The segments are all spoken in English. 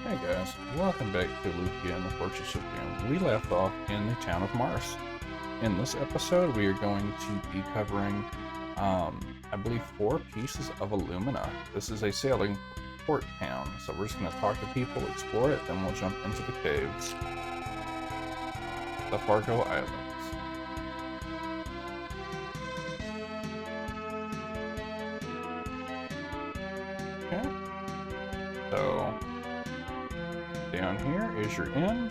Hey guys, welcome back to Lufia and the Fortress of Doom. We left off in the town of Mars. In this episode, we are going to be covering, I believe, 4 pieces of alumina. This is a sailing port town, so we're just going to talk to people, explore it, then we'll jump into the caves. The Fargo Islands. Okay, so down here is your inn.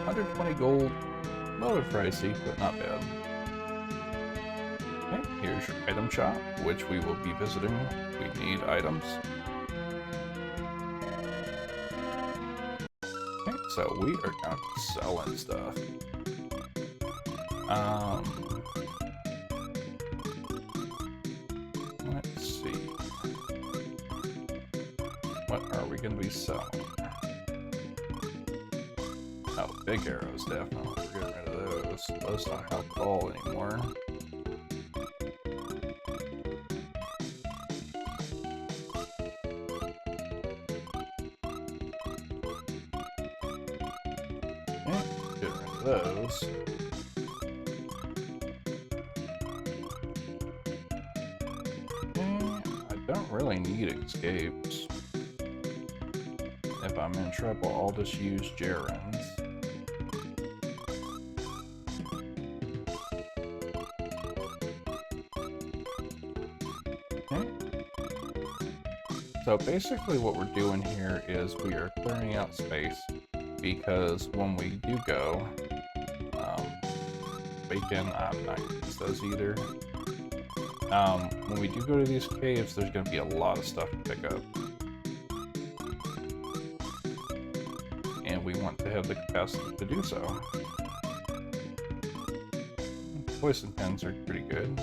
120 gold, a little bit pricey, but not bad. Okay, here's your item shop, which we will be visiting. We need items. Okay, so we are kind of selling stuff. Let's see. What are we going to be selling? Oh, big arrows, definitely. We're getting rid of those. Those don't help at all anymore. Okay, get rid of those. I don't really need escapes. If I'm in trouble, I'll just use gerunds. Okay. So basically what we're doing here is we are clearing out space because when we do go, bacon, I'm not going to use those either. When we do go to these caves, there's going to be a lot of stuff to pick up. And we want to have the capacity to do so. Poison pens are pretty good.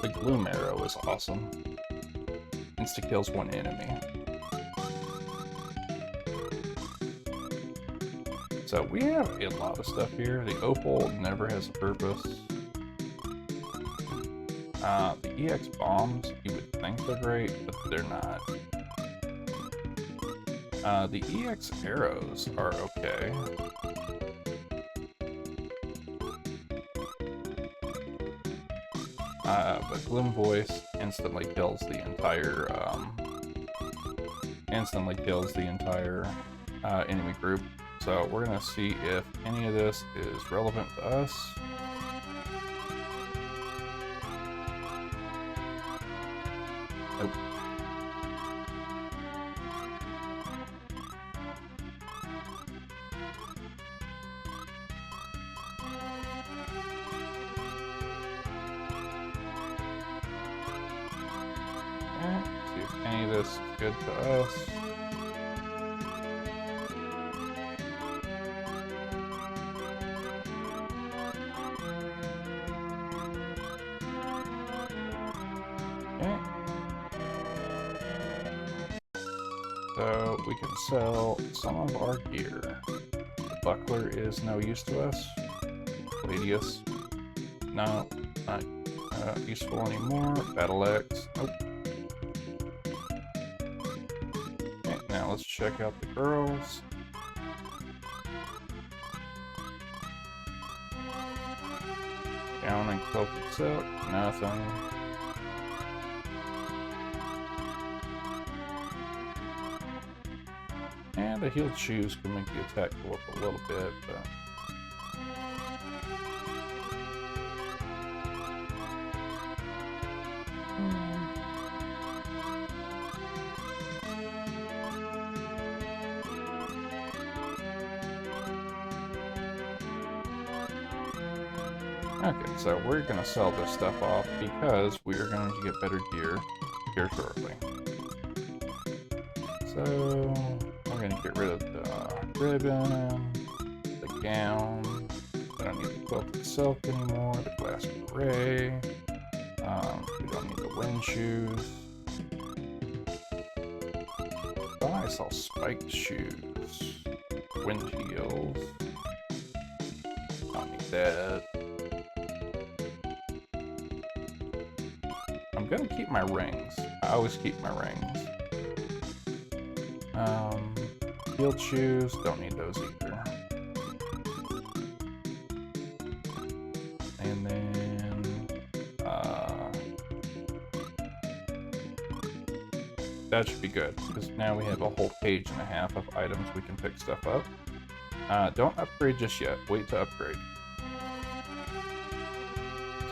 The gloom arrow is awesome. Insta-kills one enemy. So we have a lot of stuff here. The opal never has a purpose. The EX bombs, you would think they're great, but they're not. The EX arrows are okay. But Gloom Voice instantly kills the entire enemy group. So we're gonna see if any of this is relevant to us. Nope. Okay, see if any of this is good to us. Okay. So we can sell some of our gear. The buckler is no use to us. Gladius, no, not useful anymore. Battle Axe, nope. Okay, now let's check out the girls. Gown and cloak and silk, nothing. And the healed shoes can make the attack go up a little bit, but okay, so we're gonna sell this stuff off because we are going to get better gear here shortly. So we're gonna get rid of the ribbon, the gown. We don't need the quilted silk anymore. The glass beret. We don't need the wind shoes. Oh, I saw spiked shoes. Wind heels. Don't need that I'm gonna keep my rings. I always keep my rings. Field shoes, don't need those either. And then, that should be good, because now we have a whole page and a half of items we can pick stuff up. Don't upgrade just yet, wait to upgrade.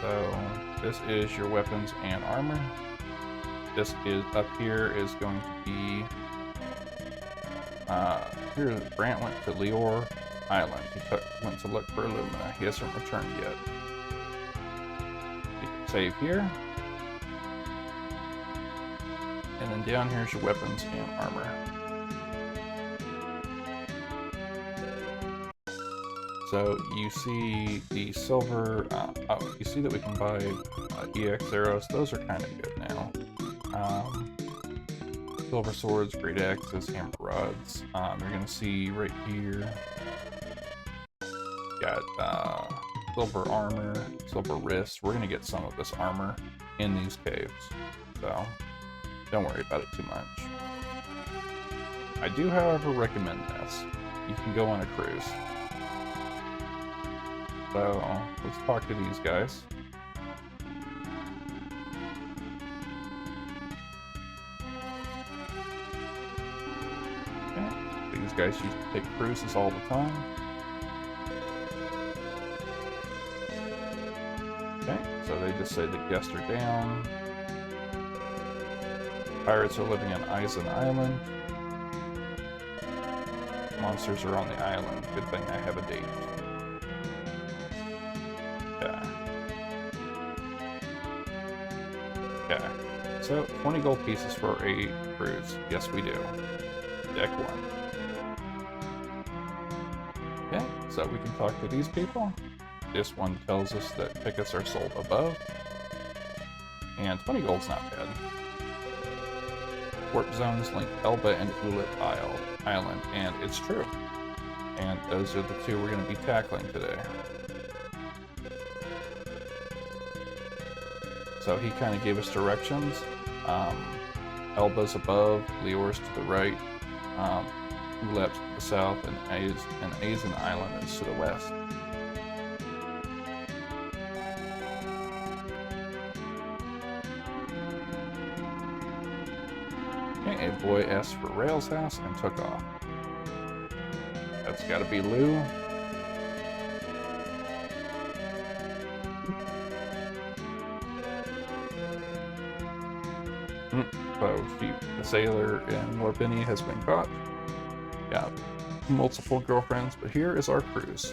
So, this is your weapons and armor. This is, up here is going to be, here Brant went to Leor Island. He went to look for Illumina. He hasn't returned yet. You can save here. And then down here's your weapons and armor. So you see the silver, you see that we can buy EX arrows. Those are kind of good now. Silver swords, great axes, hammer rods. You're gonna see right here, got silver armor, silver wrists. We're gonna get some of this armor in these caves, so don't worry about it too much. I do, however, recommend this. You can go on a cruise. So let's talk to these guys. These guys used to take cruises all the time. Okay, so they just say the guests are down. Pirates are living on Eisen Island. Monsters are on the island. Good thing I have a date. Yeah. Okay, so 20 gold pieces for a cruise. Yes, we do. Deck 1. Okay, so we can talk to these people. This one tells us that tickets are sold above. And 20 gold's not bad. Warp zones link Elba and Ulet Island, and it's true. And those are the two we're going to be tackling today. So he kind of gave us directions. Elba's above, Leor's to the right, Ulep's to the south, and Eisen Island is to the west. Okay, a boy asked for Rail's house and took off. That's gotta be Lou. So the sailor in Morbini has been caught. Got multiple girlfriends, but here is our cruise.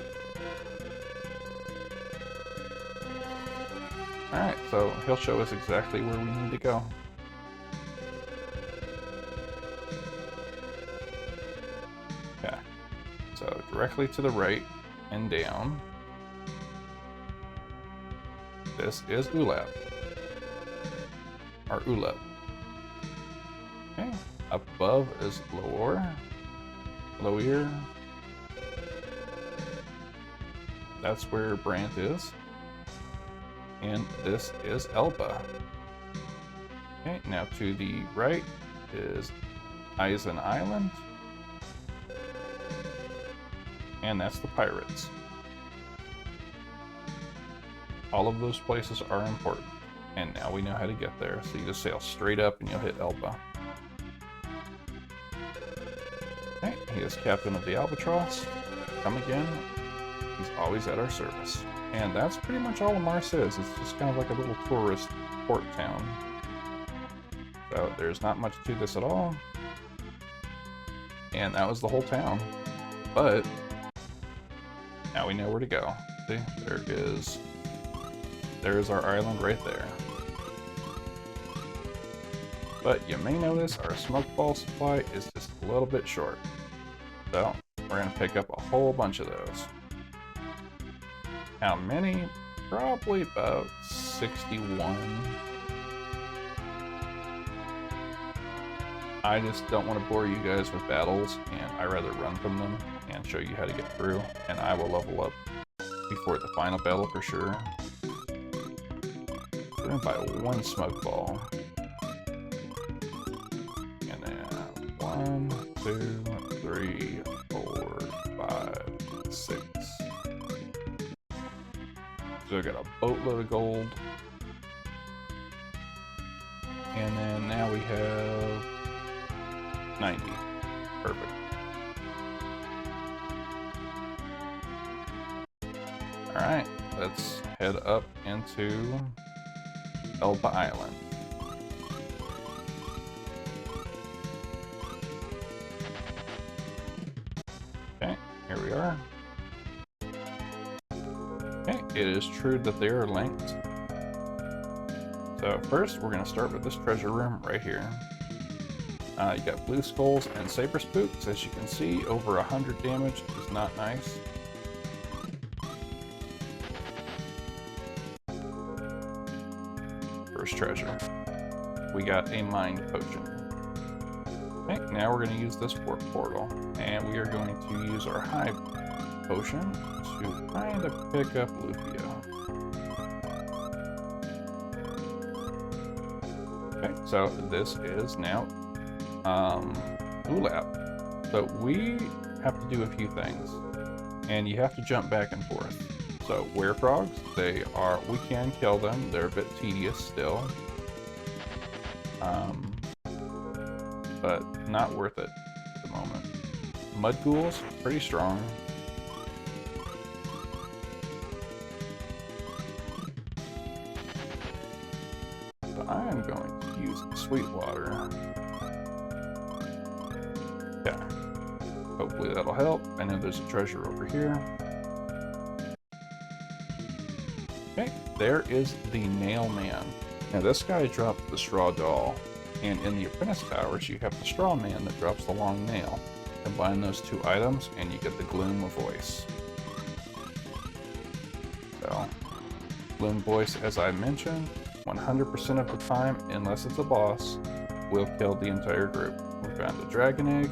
Alright, so he'll show us exactly where we need to go. Okay, so directly to the right and down. This is Ulep. Or Ulep. Okay, up above is Loir. That's where Brant is. And this is Elba. Okay, now to the right is Eisen Island. And that's the pirates. All of those places are important. And now we know how to get there. So you just sail straight up and you'll hit Elba. Okay, he is captain of the Albatross. Come again. He's always at our service. And that's pretty much all Mars is. It's just kind of like a little tourist port town. So there's not much to this at all. And that was the whole town. But now we know where to go. See, there's our island right there. But you may notice our smoke ball supply is just a little bit short. So we're gonna pick up a whole bunch of those. How many? Probably about 61. I just don't want to bore you guys with battles, and I rather run from them and show you how to get through, and I will level up before the final battle for sure. We're gonna buy one smoke ball. And then 1, 2, 3, 4, 5, 6. So I got a boatload of gold. And then now we have 90. Perfect. Alright, let's head up into Elba Island. Okay, here we are. Okay, it is true that they are linked. So first, we're going to start with this treasure room right here. You got blue skulls and saber spooks. As you can see, over 100 damage is not nice. First treasure. We got a mind potion. Okay, now we're going to use this warp portal, and we are going to use our high potion to kind of pick up Lufia. Okay, so this is now Ulap. So we have to do a few things, and you have to jump back and forth. So werefrogs, we can kill them. They're a bit tedious still, but not worth it at the moment. Mud ghouls, pretty strong. So I am going to use Sweetwater. Yeah, hopefully that'll help. I know there's a treasure over here. Okay, there is the Nail Man. Now this guy dropped the Straw Doll, and in the Apprentice Towers you have the Straw Man that drops the Long Nail. Combine those two items and you get the Gloom of Voice. So, Gloom Voice, as I mentioned, 100% of the time, unless it's a boss, will kill the entire group. We found a Dragon Egg.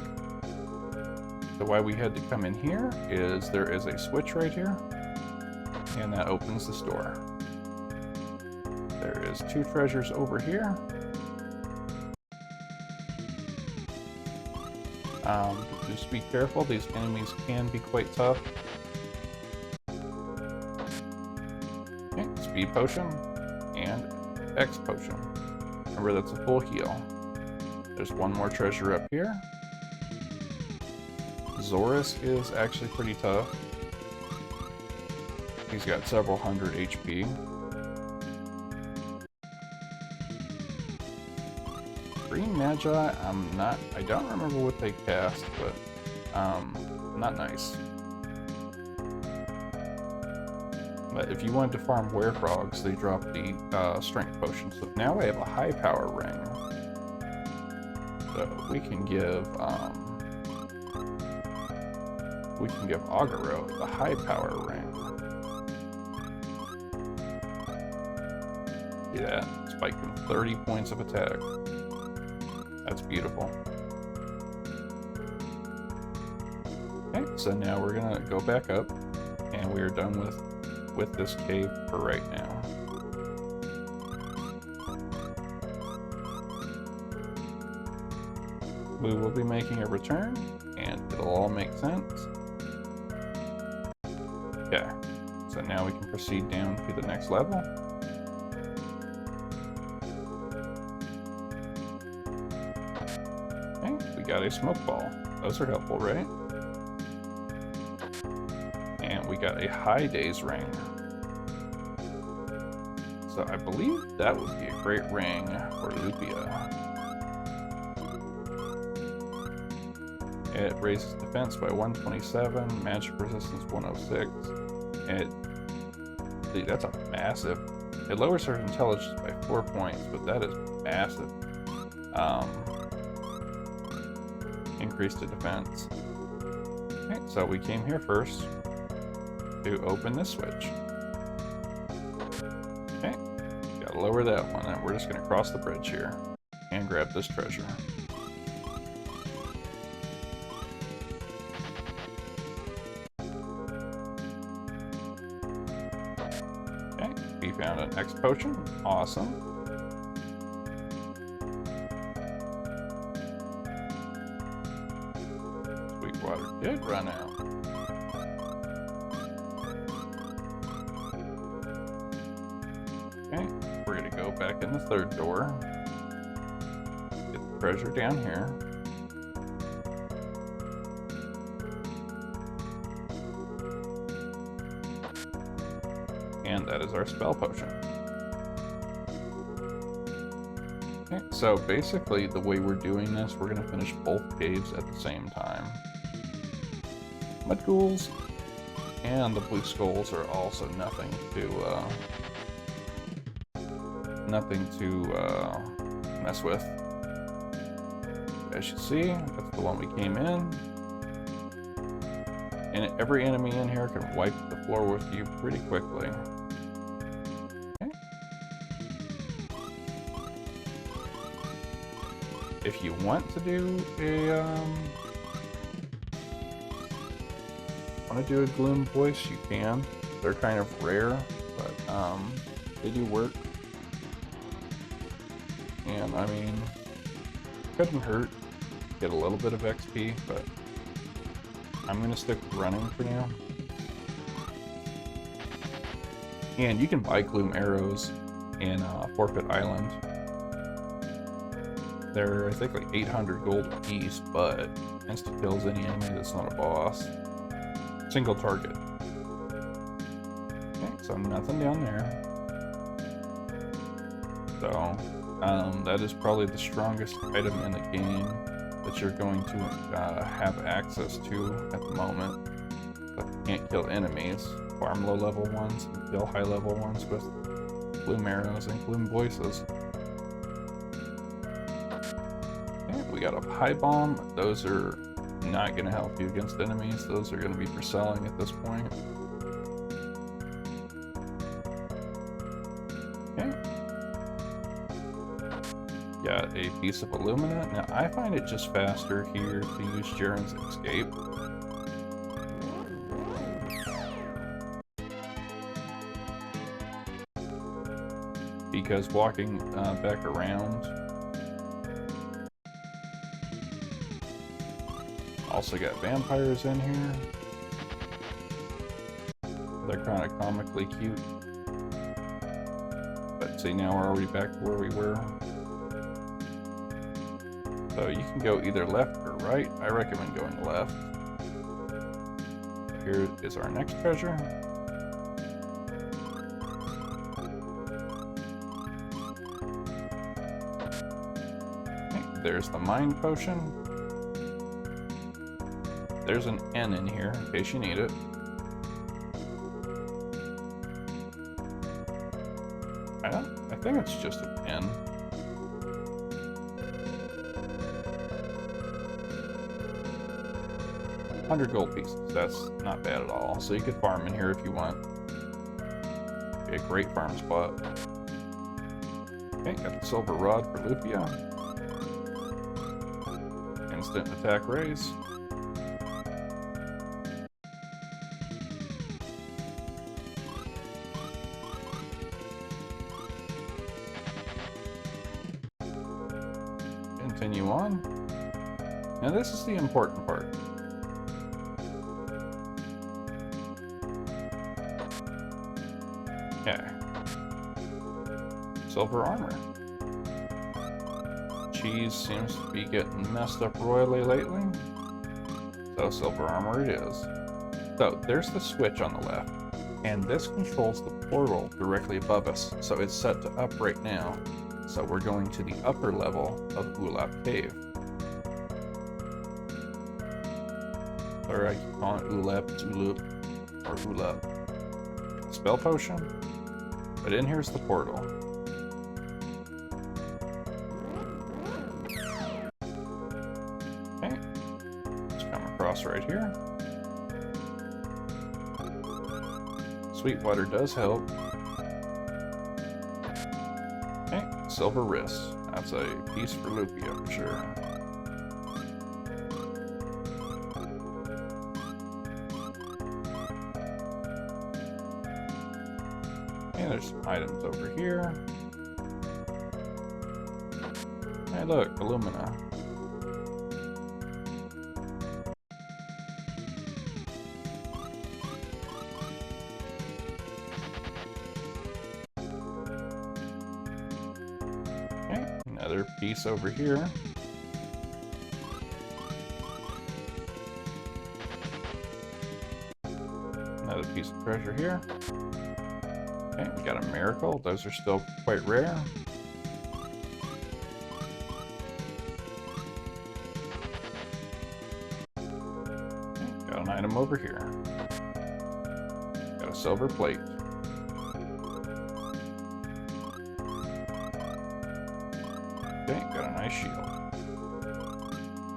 So why we had to come in here is there is a switch right here, and that opens the store. There is 2 treasures over here. Just be careful, these enemies can be quite tough. Okay, speed potion and X potion. Remember, that's a full heal. There's one more treasure up here. Zorus is actually pretty tough. He's got several hundred HP. Green Magi, I don't remember what they cast, but not nice. But if you wanted to farm werefrogs, they drop the strength potion. So now I have a high power ring. So we can give Agaro the high power ring. See that? Spiked him 30 points of attack. That's beautiful. Okay, so now we're gonna go back up, and we are done with this cave for right now. We will be making a return, and it'll all make sense. Okay, so now we can proceed down to the next level. Okay, we got a smoke ball. Those are helpful, right? And we got a high days ring. So I believe that would be a great ring for Lufia. It raises defense by 127, magic resistance 106. See, that's a massive. It lowers her intelligence by 4 points, but that is massive. Increase to defense. Okay, so we came here first to open this switch. Okay, gotta lower that one. And we're just gonna cross the bridge here and grab this treasure. found an X potion. Awesome. Sweetwater did run out. Okay, we're gonna go back in the third door. Get the treasure down here. And that is our spell potion. Okay, so basically the way we're doing this, we're gonna finish both caves at the same time. Mud ghouls and the blue skulls are also nothing to mess with. As you see, that's the one we came in. And every enemy in here can wipe the floor with you pretty quickly. Okay. If you want to do a gloom voice, you can. They're kind of rare, but they do work. And I mean, couldn't hurt. Get a little bit of XP, but I'm gonna stick with running for now. And you can buy gloom arrows in Forfeit Island. They're, I think, like 800 gold a piece, but insta kills any enemy that's not a boss. Single target. Okay, so nothing down there. So, that is probably the strongest item in the game that you're going to have access to at the moment. But you can't kill enemies. Farm low level ones and kill high level ones with gloom arrows and gloom voices. Okay, we got a pie bomb. Those are not going to help you against enemies. Those are going to be for selling at this point. Okay. Got a piece of Illumina. Now, I find it just faster here to use Jaren's Escape. Because walking back around. Also got vampires in here. They're kind of comically cute. But see, now we're already back to where we were. So you can go either left or right. I recommend going left. Here is our next treasure. Okay, there's the mind potion. There's an N in here in case you need it. I think it's just an N. $100 gold pieces. That's not bad at all. So you could farm in here if you want. Be a great farm spot. Okay, got the silver rod for Lufia. Instant attack raise. Continue on. Now this is the important part. Okay. Silver armor. Cheese seems to be getting messed up royally lately. So silver armor it is. So there's the switch on the left. And this controls the portal directly above us. So it's set to up right now. So we're going to the upper level of Ulap Cave. Or I keep calling it Ulap, Tulip, or Ulap. Spell potion. But in here's the portal. Okay. Let's come across right here. Sweetwater does help. Okay, silver wrist. That's a piece for Lufia for sure. Okay, there's some items over here. Hey, look, alumina. Okay, another piece over here. Another piece of treasure here. Okay, we got a miracle. Those are still quite rare. Okay, got an item over here. Got a silver plate. Okay, got a nice shield.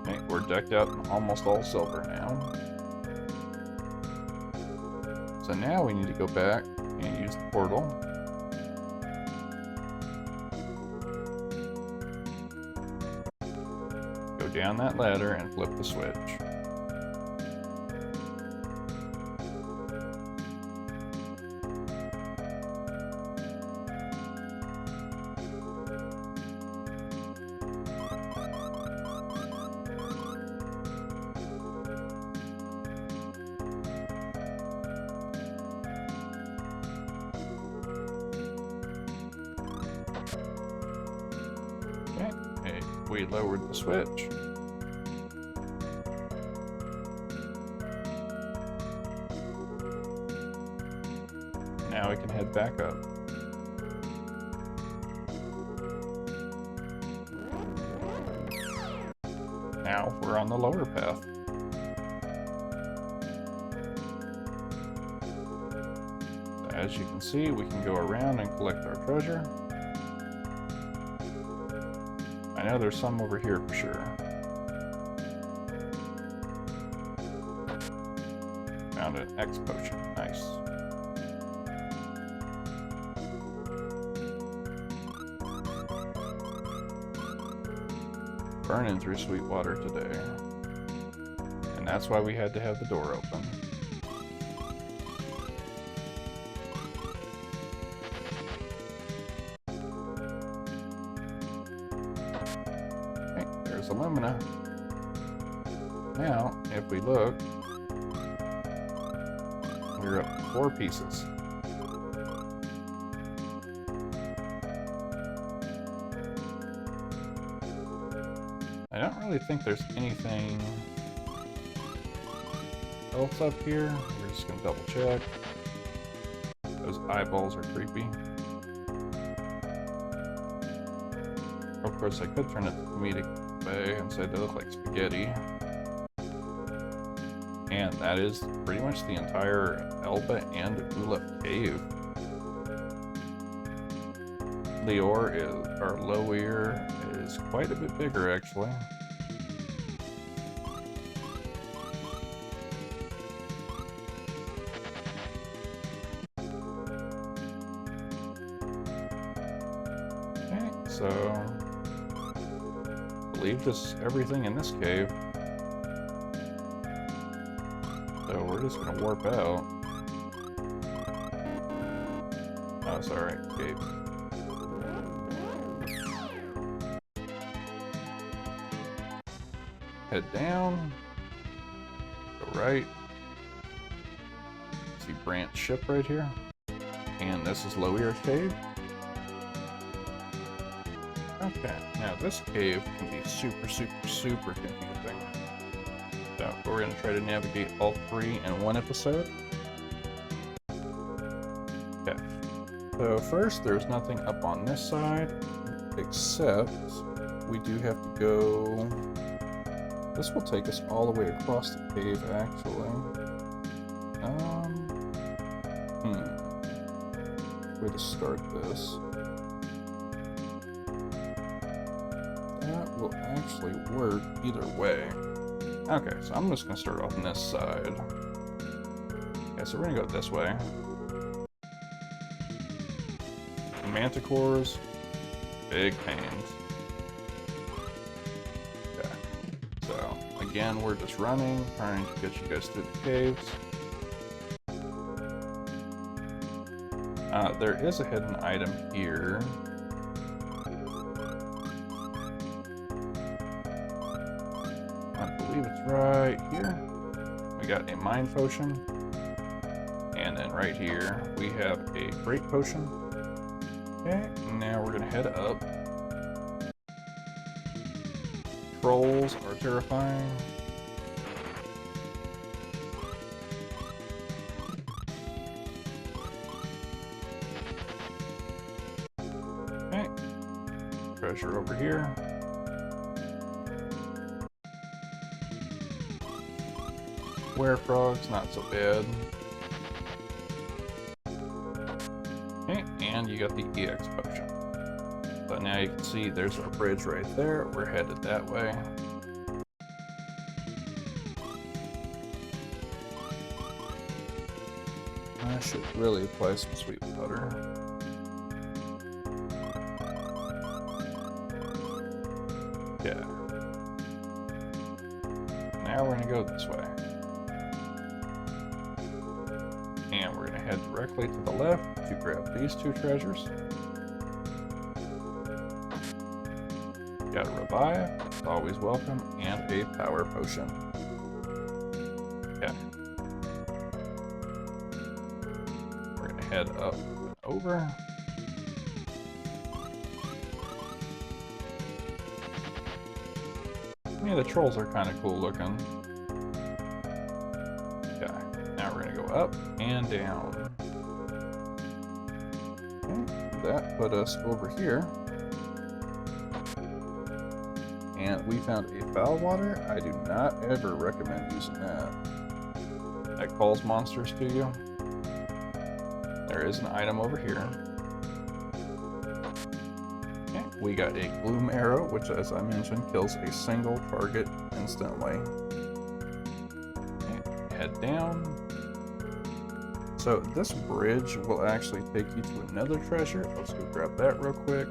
Okay, we're decked out in almost all silver now. So now we need to go back and use the portal. Go down that ladder and flip the switch. Okay, we lowered the switch. Now we can head back up. Now we're on the lower path. As you can see, we can go around and collect our treasure. I know there's some over here for sure. Found an X potion. Nice. Burning through sweet water today. And that's why we had to have the door open. Alumina. Now, if we look, we're up to 4 pieces. I don't really think there's anything else up here. We're just gonna double check. Those eyeballs are creepy. Of course, I could turn it to comedic and say they look like spaghetti. And that is pretty much the entire Elba and Ulep cave. Lower is quite a bit bigger actually. Okay, so I believe this is everything in this cave. So we're just gonna warp out. Oh, sorry, cave. Head down. Go right. See branch ship right here. And this is Lower Cave. Okay, now this cave can be super confusing. So we're going to try to navigate all 3 in one episode. Okay, so first there's nothing up on this side, except we do have to go... This will take us all the way across the cave, actually. Way to start this. That will actually work either way. Okay, so I'm just gonna start off on this side. Okay, so we're gonna go this way. Manticores, big pains. Okay, so again, we're just running, trying to get you guys through the caves. There is a hidden item here. I believe it's right here. We got a mind potion. And then right here, we have a great potion. Okay, now we're gonna head up. Trolls are terrifying. Okay, treasure over here. Werefrogs, not so bad. Okay, and you got the EX potion. So now you can see there's our bridge right there. We're headed that way. I should really apply some sweet butter. Yeah. Now we're gonna go this way. And we're gonna head directly to the left to grab these two treasures. Got a revive, always welcome, and a power potion. Okay. We're gonna head up and over. Yeah, the trolls are kind of cool looking. Okay, now we're gonna go up and down. Okay, that put us over here. And we found a foul water. I do not ever recommend using that. That calls monsters to you. There is an item over here. Okay, we got a gloom arrow, which, as I mentioned, kills a single target instantly. Okay, head down. So this bridge will actually take you to another treasure. Let's go grab that real quick.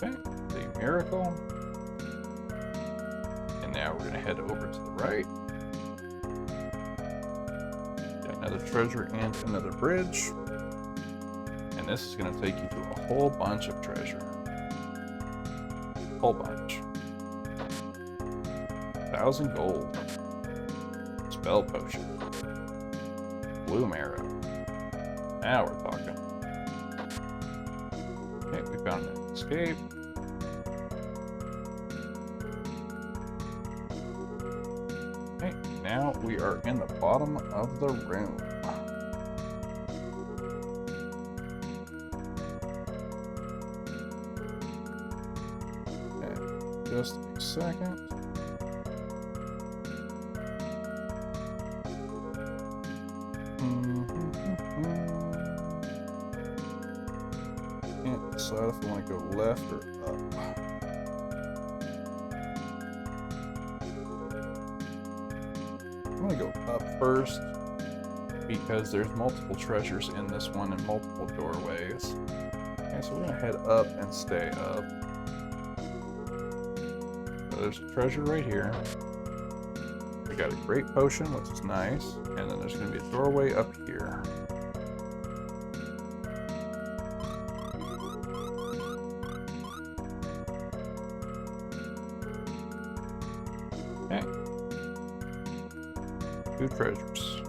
Okay, the miracle. And now we're gonna head over to the right. Got another treasure and another bridge. And this is gonna take you to a whole bunch of treasure. Whole bunch. 1,000 gold. Spell potion. Bloom arrow. Now we're talking. Okay, we found an escape. Okay, now we are in the bottom of the room. Okay, just a second. Can't decide if I want to go left or up. I'm going to go up first because there's multiple treasures in this one and multiple doorways. Okay, so we're going to head up and stay up. So there's a treasure right here. We got a great potion, which is nice, and then there's going to be a doorway up here. Okay. 2 treasures.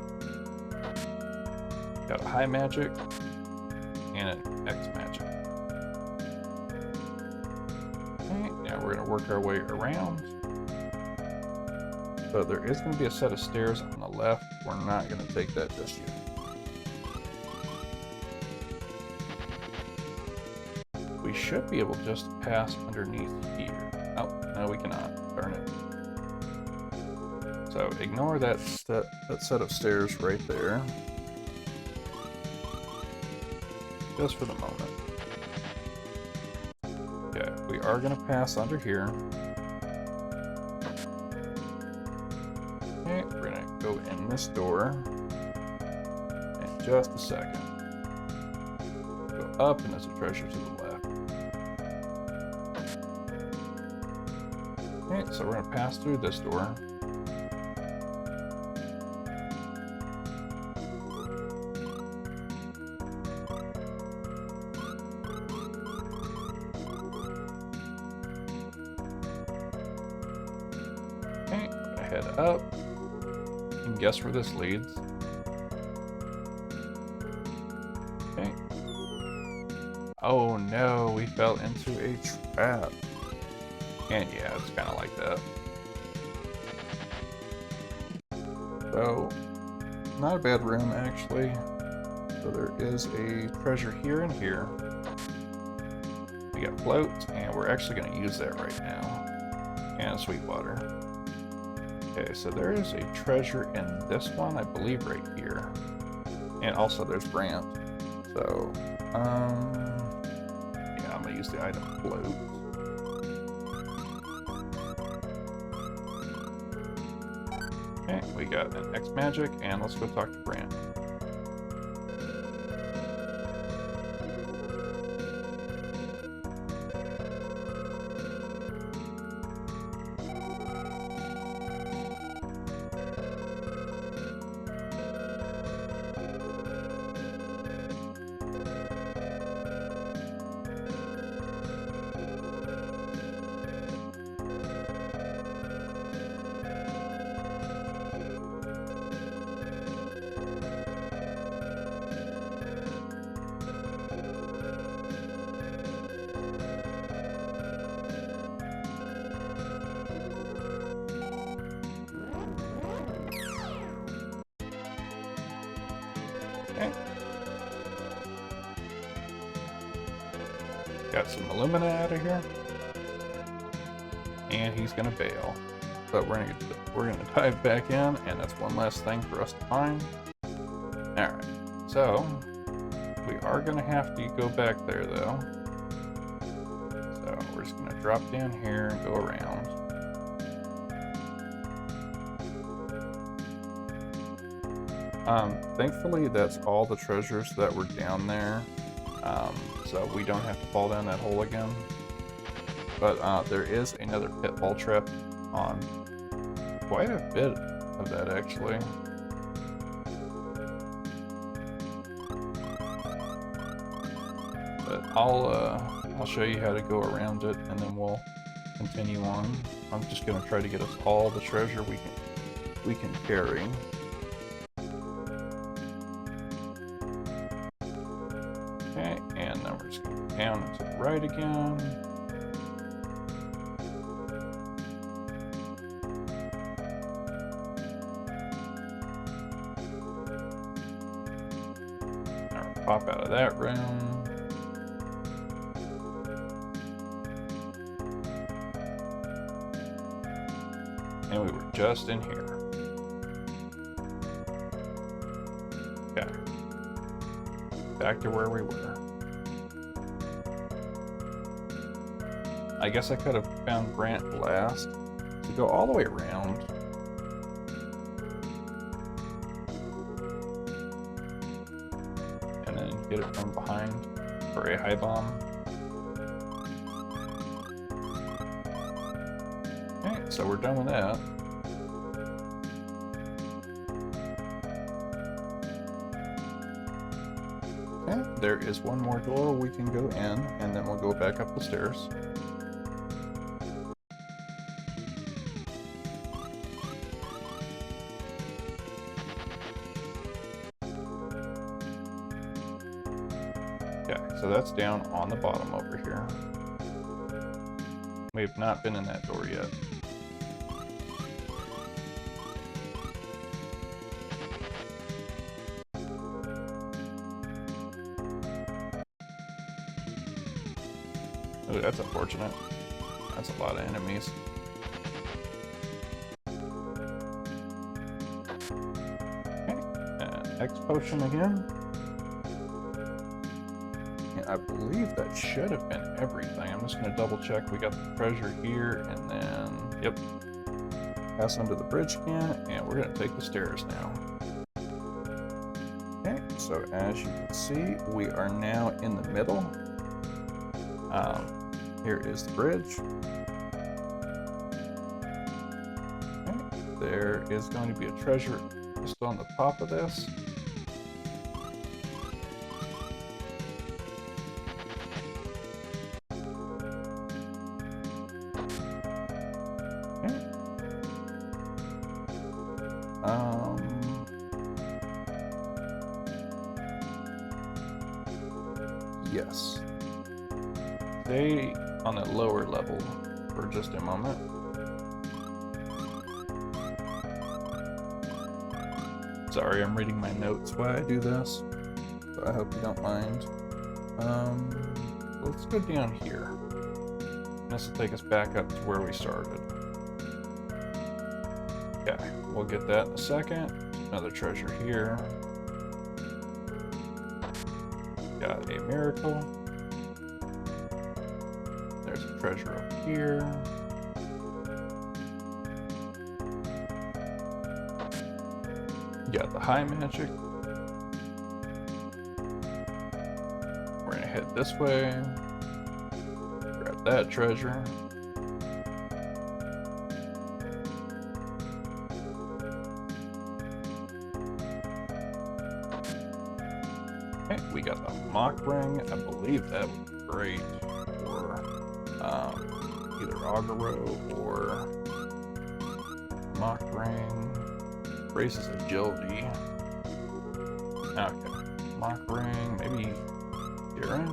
Got a high magic and an X magic. Okay, now we're going to work our way around. So there is going to be a set of stairs on the left. We're not going to take that just yet. We should be able to just pass underneath here. Oh, no we cannot. Darn it. So ignore that set of stairs right there. Just for the moment. Okay, we are going to pass under here. Okay, we're going to go in this door in just a second. Go up and there's a treasure to the left. Okay, Alright, so we're gonna pass through this door. Okay, we're gonna head up. You can guess where this leads. Okay. Oh no, we fell into a trap. And yeah, it's kind of like that. So, not a bad room actually. So there is a treasure here and here. We got floats, and we're actually going to use that right now. And sweet water. Okay, so there is a treasure in this one, I believe right here. And also there's Brant. So, yeah, I'm going to use the item float. Okay, we got an X magic, and let's go talk to Brant. Okay. Got some Illumina out of here. And he's gonna bail. But we're gonna dive back in, and that's one last thing for us to find. Alright. So we are gonna have to go back there though. So we're just gonna drop down here and go around. Thankfully, that's all the treasures that were down there, so we don't have to fall down that hole again. But there is another pitfall trap on quite a bit of that, actually. But I'll show you how to go around it, and then we'll continue on. I'm just gonna try to get us all the treasure we can carry. Okay, and then we're just going to go down and to the right again. Now we'll pop out of that room. And we were just in here. Okay. Back to where we were. I guess I could have found Brant last to go all the way around. And then get it from behind for a high bomb. Okay, so we're done with that. Okay, there is one more door we can go in, and then we'll go back up the stairs. Okay, so that's down on the bottom over here. We've not been in that door yet. Oh, that's unfortunate. That's a lot of enemies. Okay, X potion again. And I believe that should have been everything. I'm just going to double check. We got the treasure here, and then, yep. Pass under the bridge again, and we're going to take the stairs now. Okay, so as you can see, we are now in the middle. Here is the bridge. there is going to be a treasure just on the top of this. Okay. Yes. Stay on that lower level for just a moment. Sorry, I'm reading my notes while I do this, so I hope you don't mind. Let's go down here. This will take us back up to where we started. Okay, we'll get that in a second. Another treasure here. Got a miracle. There's a treasure up here. Got the high magic. We're gonna head this way. Grab that treasure. Okay, we got the mock ring. I believe that would be great for either Agaro or mock ring. Raises agility. Okay. Mock ring, maybe Darren?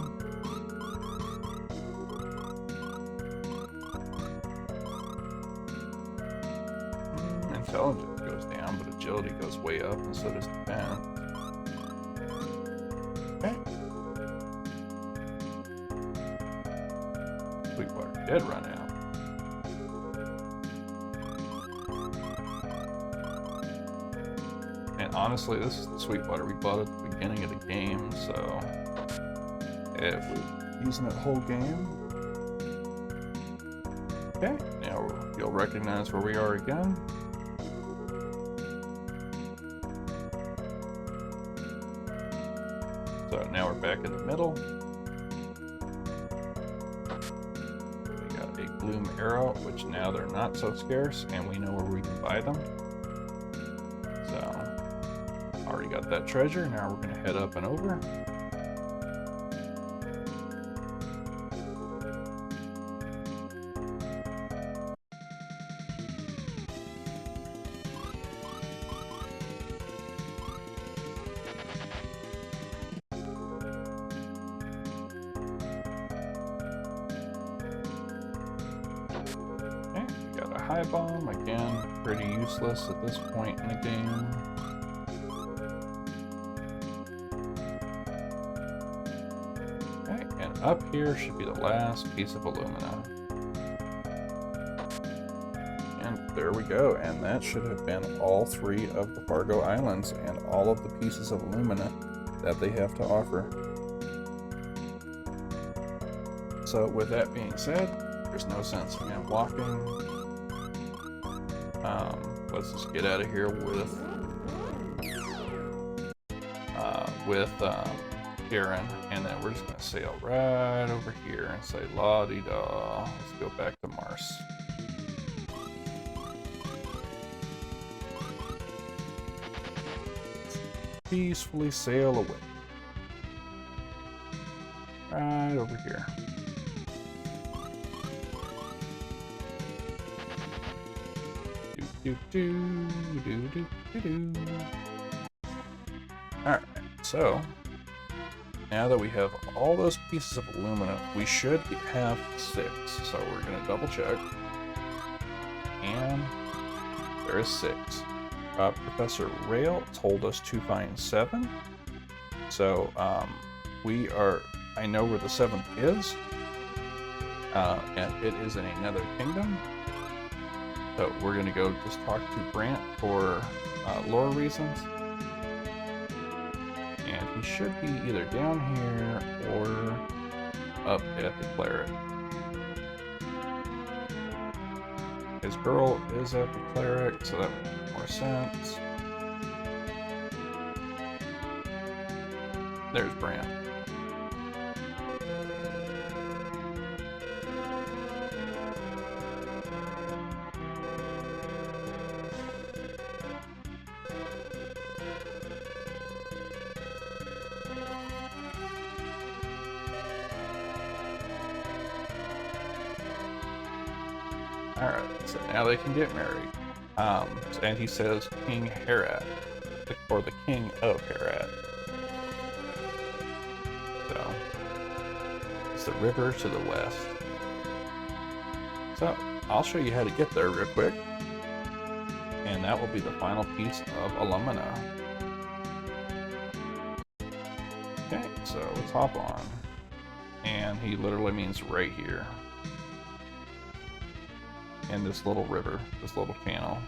Intelligence goes down, but agility goes way up, and so does defense. Okay. Sweetwater did run out. Honestly, this is the Sweetwater we bought at the beginning of the game, so if we're using it whole game. Okay, now you'll recognize where we are again. So now we're back in the middle. We got a Gloom Arrow, which now they're not so scarce, and we know where we can buy them. Already got that treasure. Now we're going to head up and over. Okay, we got a high bomb. Again, pretty useless at this point in the game. Up here should be the last piece of alumina. And there we go, and that should have been all 3 of the Fargo Islands and all of the pieces of alumina that they have to offer. So with that being said, there's no sense in walking. Let's just get out of here with Karen, and then we're just going to sail right over here and say la-di-da. Let's go back to Mars. Peacefully sail away. Right over here. Alright, so now that we have all those pieces of aluminum, we should have 6. So we're going to double check. And there is 6. Professor Rail told us to find 7. So I know where the 7th is. And it is in another kingdom. So we're going to go just talk to Brant for lore reasons. And he should be either down here or up at the Claret. His girl is at the Claret, so that would make more sense. There's Brant. Alright, so now they can get married. And he says King Herat, or the King of Herat. So, it's the river to the west. So, I'll show you how to get there real quick. And that will be the final piece of alumina. Okay, so let's hop on. And he literally means right here. In this little river, this little channel.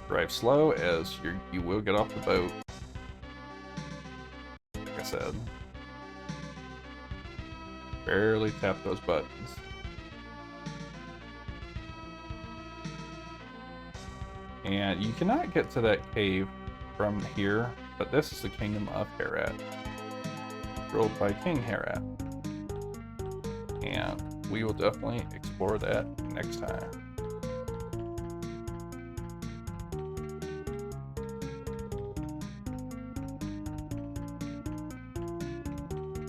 Drive slow as you will get off the boat. Like I said. Barely tap those buttons. And you cannot get to that cave from here, but this is the Kingdom of Herat, ruled by King Herat. And we will definitely explore that next time.